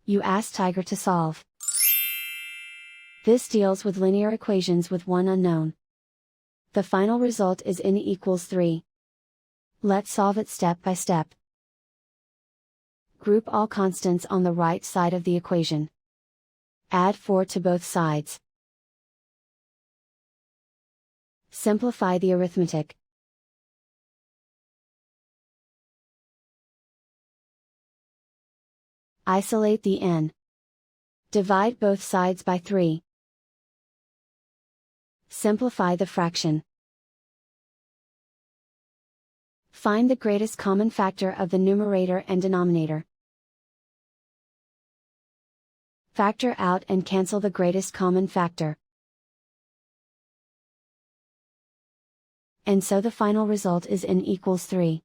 You ask Tiger to solve. This deals with linear equations with one unknown. The final result is n equals 3. Let's solve it step by step. Group all constants on the right side of the equation. Add 4 to both sides. Simplify the arithmetic. Isolate the n. Divide both sides by 3. Simplify the fraction. Find the greatest common factor of the numerator and denominator. Factor out and cancel the greatest common factor. And so the final result is n equals 3.